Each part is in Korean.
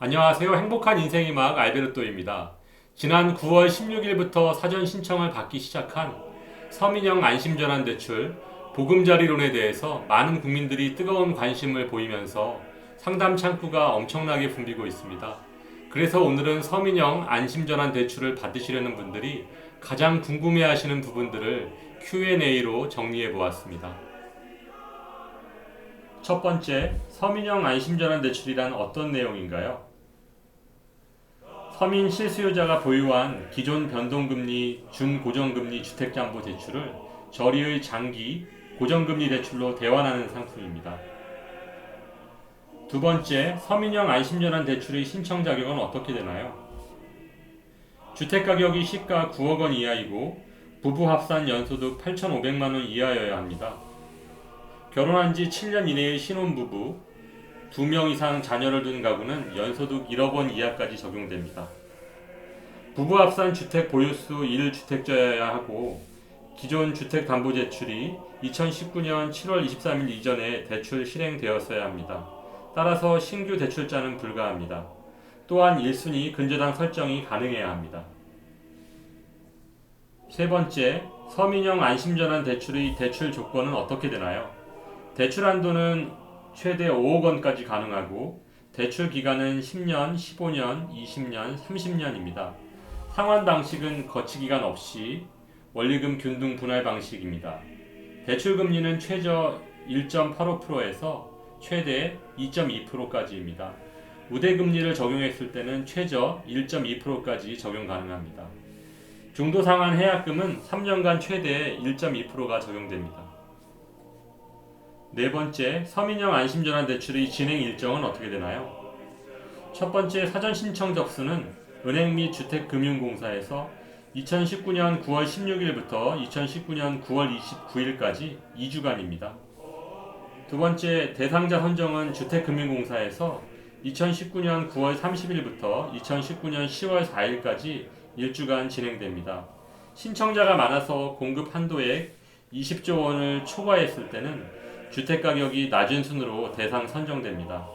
안녕하세요. 행복한 인생의 막 알베르토입니다. 지난 9월 16일부터 사전 신청을 받기 시작한 서민형 안심전환대출 보금자리론에 대해서 많은 국민들이 뜨거운 관심을 보이면서 상담 창구가 엄청나게 붐비고 있습니다. 그래서 오늘은 서민형 안심전환대출을 받으시려는 분들이 가장 궁금해하시는 부분들을 Q&A로 정리해 보았습니다. 첫 번째, 서민형 안심전환대출이란 어떤 내용인가요? 서민 실수요자가 보유한 기존 변동금리, 준고정금리 주택담보대출을 저리의 장기 고정금리 대출로 대환하는 상품입니다. 두 번째, 서민형 안심전환 대출의 신청 자격은 어떻게 되나요? 주택가격이 시가 9억 원 이하이고 부부 합산 연소득 8,500만 원 이하여야 합니다. 결혼한 지 7년 이내의 신혼부부, 2명 이상 자녀를 둔 가구는 연소득 1억 원 이하까지 적용됩니다. 부부 합산 주택 보유수 1주택자여야 하고 기존 주택담보대출이 2019년 7월 23일 이전에 대출 실행되었어야 합니다. 따라서 신규 대출자는 불가합니다. 또한 1순위 근저당 설정이 가능해야 합니다. 세 번째, 서민형 안심전환 대출의 대출 조건은 어떻게 되나요? 대출 한도는 최대 5억 원까지 가능하고 대출 기간은 10년, 15년, 20년, 30년입니다. 상환 방식은 거치기간 없이 원리금 균등 분할 방식입니다. 대출 금리는 최저 1.85%에서 최대 2.2%까지입니다. 우대 금리를 적용했을 때는 최저 1.2%까지 적용 가능합니다. 중도 상환 해약금은 3년간 최대 1.2%가 적용됩니다. 네 번째, 서민형 안심전환 대출의 진행 일정은 어떻게 되나요? 첫 번째, 사전 신청 접수는 은행 및 주택금융공사에서 2019년 9월 16일부터 2019년 9월 29일까지 2주간입니다. 두 번째, 대상자 선정은 주택금융공사에서 2019년 9월 30일부터 2019년 10월 4일까지 1주간 진행됩니다. 신청자가 많아서 공급 한도액 20조 원을 초과했을 때는 주택가격이 낮은 순으로 대상 선정됩니다.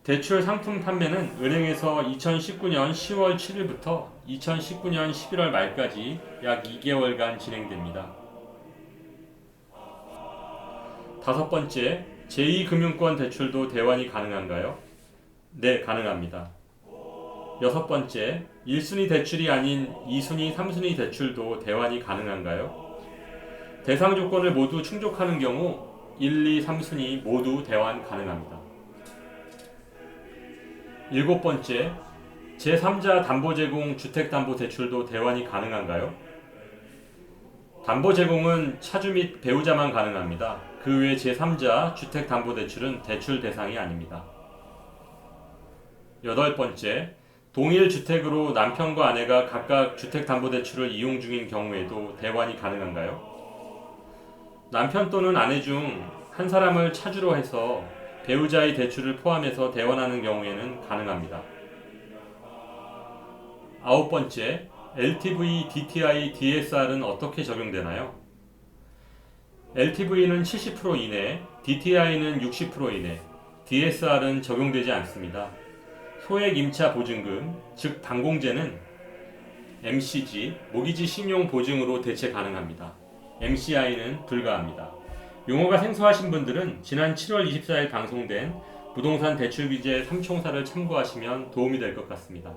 대출 상품 판매는 은행에서 2019년 10월 7일부터 2019년 11월 말까지 약 2개월간 진행됩니다. 다섯 번째, 제2금융권 대출도 대환이 가능한가요? 네, 가능합니다. 여섯 번째, 1순위 대출이 아닌 2순위, 3순위 대출도 대환이 가능한가요? 대상 조건을 모두 충족하는 경우 1, 2, 3순위 모두 대환 가능합니다. 일곱 번째, 제3자 담보 제공 주택담보대출도 대환이 가능한가요? 담보 제공은 차주 및 배우자만 가능합니다. 그 외 제3자 주택담보대출은 대출 대상이 아닙니다. 여덟 번째, 동일 주택으로 남편과 아내가 각각 주택담보대출을 이용 중인 경우에도 대환이 가능한가요? 남편 또는 아내 중 한 사람을 차주로 해서 배우자의 대출을 포함해서 대환하는 경우에는 가능합니다. 아홉 번째, LTV, DTI, DSR은 어떻게 적용되나요? LTV는 70% 이내, DTI는 60% 이내, DSR은 적용되지 않습니다. 소액 임차 보증금, 즉 반공제는 MCG, 모기지 신용 보증으로 대체 가능합니다. MCI는 불가합니다. 용어가 생소하신 분들은 지난 7월 24일 방송된 부동산 대출 규제 3총사를 참고하시면 도움이 될 것 같습니다.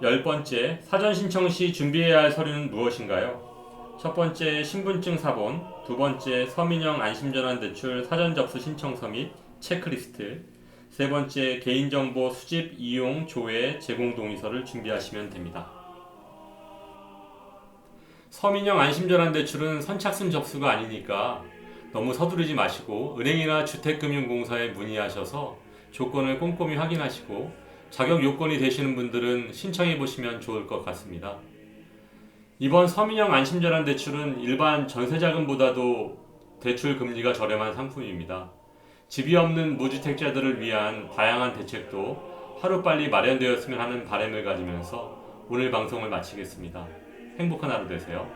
열 번째, 사전 신청 시 준비해야 할 서류는 무엇인가요? 첫 번째, 신분증 사본, 두 번째, 서민형 안심전환 대출 사전 접수 신청서 및 체크리스트, 세 번째, 개인정보 수집, 이용, 조회, 제공 동의서를 준비하시면 됩니다. 서민형 안심전환 대출은 선착순 접수가 아니니까 너무 서두르지 마시고 은행이나 주택금융공사에 문의하셔서 조건을 꼼꼼히 확인하시고 자격 요건이 되시는 분들은 신청해 보시면 좋을 것 같습니다. 이번 서민형 안심전환 대출은 일반 전세자금보다도 대출 금리가 저렴한 상품입니다. 집이 없는 무주택자들을 위한 다양한 대책도 하루빨리 마련되었으면 하는 바람을 가지면서 오늘 방송을 마치겠습니다. 행복한 하루 되세요.